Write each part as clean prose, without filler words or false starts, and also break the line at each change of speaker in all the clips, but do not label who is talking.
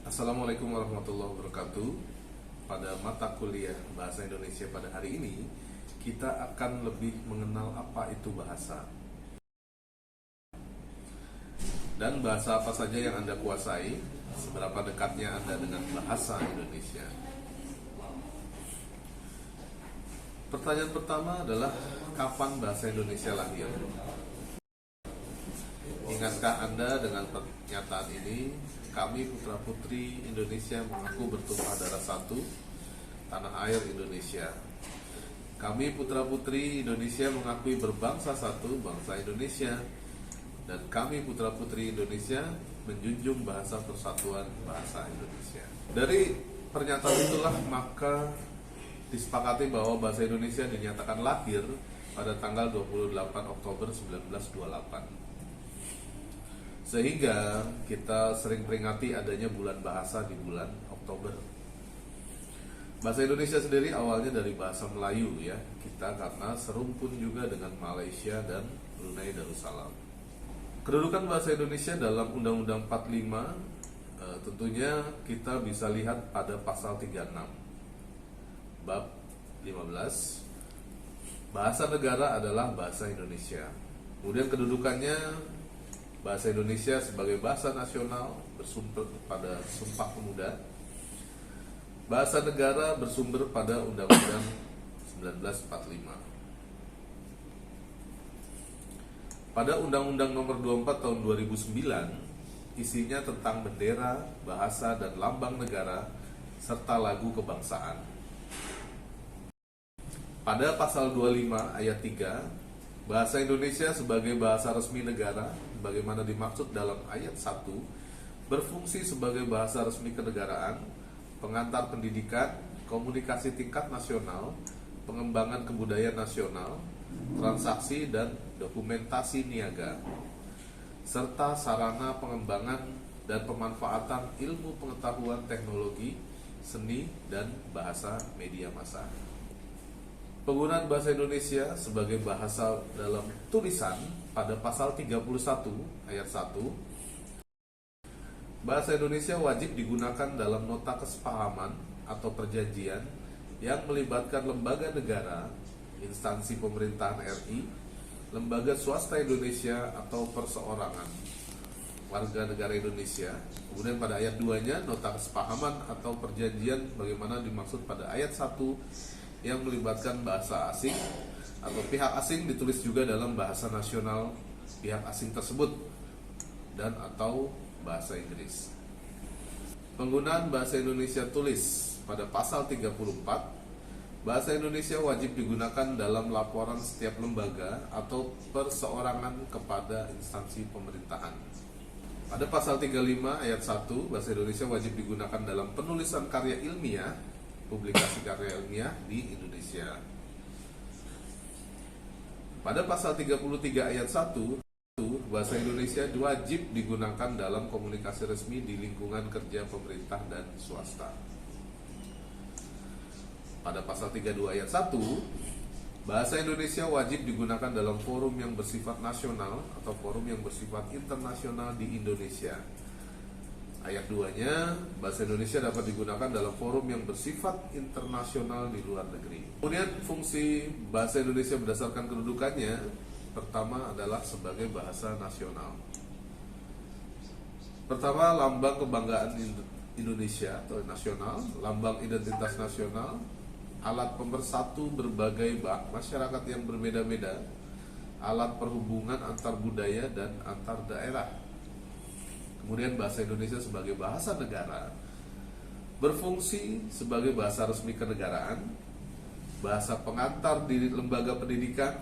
Assalamualaikum warahmatullahi wabarakatuh. Pada mata kuliah Bahasa Indonesia pada hari ini, kita akan lebih mengenal apa itu bahasa dan bahasa apa saja yang Anda kuasai, seberapa dekatnya Anda dengan bahasa Indonesia. Pertanyaan pertama adalah, kapan bahasa Indonesia lahir? Ingatkah Anda dengan pernyataan ini? Kami putra-putri Indonesia mengaku bertumpah darah satu, tanah air Indonesia. Kami putra-putri Indonesia mengakui berbangsa satu, bangsa Indonesia. Dan kami putra-putri Indonesia menjunjung bahasa persatuan, bahasa Indonesia. Dari pernyataan itulah maka disepakati bahwa bahasa Indonesia dinyatakan lahir pada tanggal 28 Oktober 1928. Sehingga kita sering peringati adanya bulan bahasa di bulan Oktober. Bahasa Indonesia sendiri awalnya dari bahasa Melayu ya. Kita karena serumpun juga dengan Malaysia dan Brunei Darussalam. Kedudukan bahasa Indonesia dalam Undang-Undang 45 tentunya kita bisa lihat pada pasal 36 bab 15. Bahasa negara adalah bahasa Indonesia. Kemudian kedudukannya, bahasa Indonesia sebagai bahasa nasional bersumber pada Sumpah Pemuda. Bahasa negara bersumber pada Undang-Undang 1945. Pada Undang-Undang Nomor 24 Tahun 2009, isinya tentang bendera, bahasa dan lambang negara serta lagu kebangsaan. Pada pasal 25 ayat 3, bahasa Indonesia sebagai bahasa resmi negara, bagaimana dimaksud dalam ayat 1, berfungsi sebagai bahasa resmi kenegaraan, pengantar pendidikan, komunikasi tingkat nasional, pengembangan kebudayaan nasional, transaksi dan dokumentasi niaga, serta sarana pengembangan dan pemanfaatan ilmu pengetahuan teknologi, seni, dan bahasa media massa. Penggunaan bahasa Indonesia sebagai bahasa dalam tulisan pada pasal 31 ayat 1, bahasa Indonesia wajib digunakan dalam nota kesepahaman atau perjanjian yang melibatkan lembaga negara, instansi pemerintahan RI, lembaga swasta Indonesia atau perseorangan warga negara Indonesia. Kemudian pada ayat 2-nya, nota kesepahaman atau perjanjian bagaimana dimaksud pada ayat 1 yang melibatkan bahasa asing atau pihak asing ditulis juga dalam bahasa nasional pihak asing tersebut dan atau bahasa Inggris. Penggunaan bahasa Indonesia tulis pada pasal 34, bahasa Indonesia wajib digunakan dalam laporan setiap lembaga atau perseorangan kepada instansi pemerintahan. Pada pasal 35 ayat 1, bahasa Indonesia wajib digunakan dalam penulisan karya ilmiah, publikasi karya ilmiah di Indonesia. Pada pasal 33 ayat 1, bahasa Indonesia wajib digunakan dalam komunikasi resmi di lingkungan kerja pemerintah dan swasta. Pada pasal 32 ayat 1, bahasa Indonesia wajib digunakan dalam forum yang bersifat nasional atau forum yang bersifat internasional di Indonesia. Ayat 2-nya, bahasa Indonesia dapat digunakan dalam forum yang bersifat internasional di luar negeri. Kemudian fungsi bahasa Indonesia berdasarkan kedudukannya, pertama adalah sebagai bahasa nasional. Pertama, lambang kebanggaan Indonesia atau nasional, lambang identitas nasional, alat pemersatu berbagai masyarakat yang berbeda-beda, alat perhubungan antar budaya dan antar daerah. Kemudian bahasa Indonesia sebagai bahasa negara berfungsi sebagai bahasa resmi kenegaraan, bahasa pengantar di lembaga pendidikan,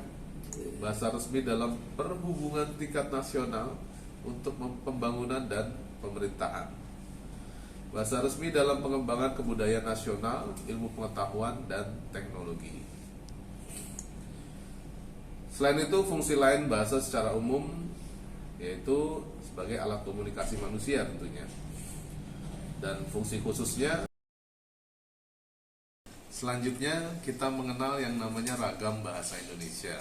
bahasa resmi dalam perhubungan tingkat nasional untuk pembangunan dan pemerintahan, bahasa resmi dalam pengembangan kebudayaan nasional, ilmu pengetahuan dan teknologi. Selain itu, fungsi lain bahasa secara umum yaitu sebagai alat komunikasi manusia tentunya. Dan fungsi khususnya, selanjutnya kita mengenal yang namanya ragam bahasa Indonesia.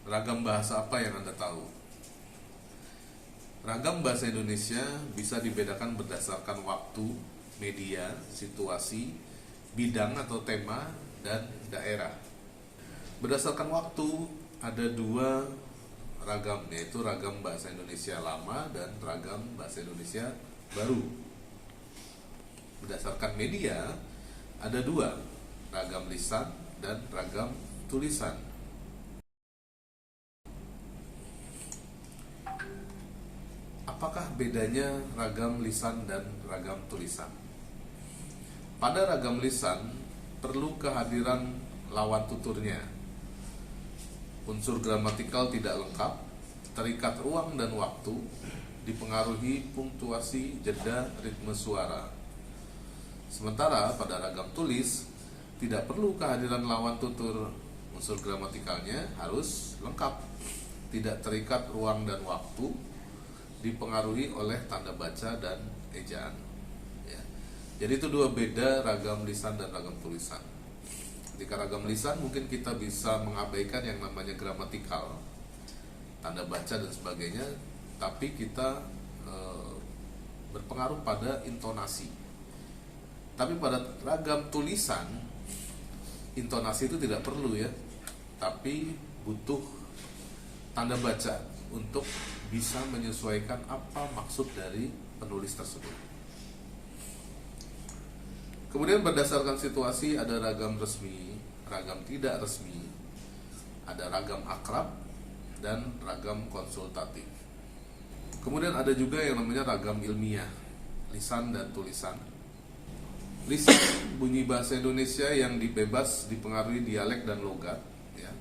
Ragam bahasa apa yang Anda tahu? Ragam bahasa Indonesia bisa dibedakan berdasarkan waktu, media, situasi, bidang atau tema, dan daerah. Berdasarkan waktu, ada dua ragam, yaitu ragam bahasa Indonesia lama dan ragam bahasa Indonesia baru. Berdasarkan media, ada dua, ragam lisan dan ragam tulisan. Apakah bedanya ragam lisan dan ragam tulisan? Pada ragam lisan, perlu kehadiran lawan tuturnya. Unsur gramatikal tidak lengkap, terikat ruang dan waktu, dipengaruhi punktuasi, jeda, ritme suara. Sementara pada ragam tulis, tidak perlu kehadiran lawan tutur, unsur gramatikalnya harus lengkap, tidak terikat ruang dan waktu, dipengaruhi oleh tanda baca dan ejaan. Ya. Jadi itu dua beda ragam lisan dan ragam tulisan. Ketika ragam lisan mungkin kita bisa mengabaikan yang namanya gramatikal, tanda baca dan sebagainya, tapi kita berpengaruh pada intonasi. Tapi pada ragam tulisan, intonasi itu tidak perlu ya, tapi butuh tanda baca untuk bisa menyesuaikan apa maksud dari penulis tersebut. Kemudian berdasarkan situasi ada ragam resmi, ragam tidak resmi, ada ragam akrab, dan ragam konsultatif. Kemudian ada juga yang namanya ragam ilmiah, lisan dan tulisan. Lisan bunyi bahasa Indonesia yang bebas dipengaruhi dialek dan logat. Ya.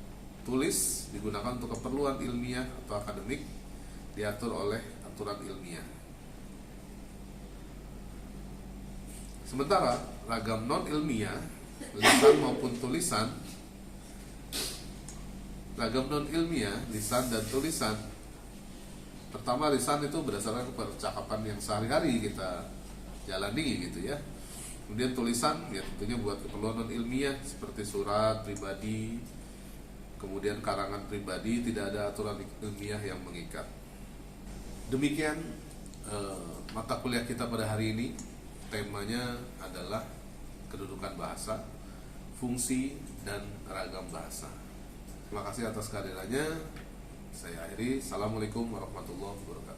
Tulis digunakan untuk keperluan ilmiah atau akademik, diatur oleh aturan ilmiah. Sementara ragam non-ilmiah, lisan maupun tulisan, ragam non-ilmiah, lisan dan tulisan. Pertama, lisan itu berdasarkan percakapan yang sehari-hari kita jalani gitu ya. Kemudian tulisan ya tentunya buat keperluan non-ilmiah seperti surat pribadi, kemudian karangan pribadi, tidak ada aturan ilmiah yang mengikat. Demikian mata kuliah kita pada hari ini. Temanya adalah kedudukan bahasa, fungsi, dan ragam bahasa. Terima kasih atas kehadirannya. Saya akhiri. Assalamualaikum warahmatullahi wabarakatuh.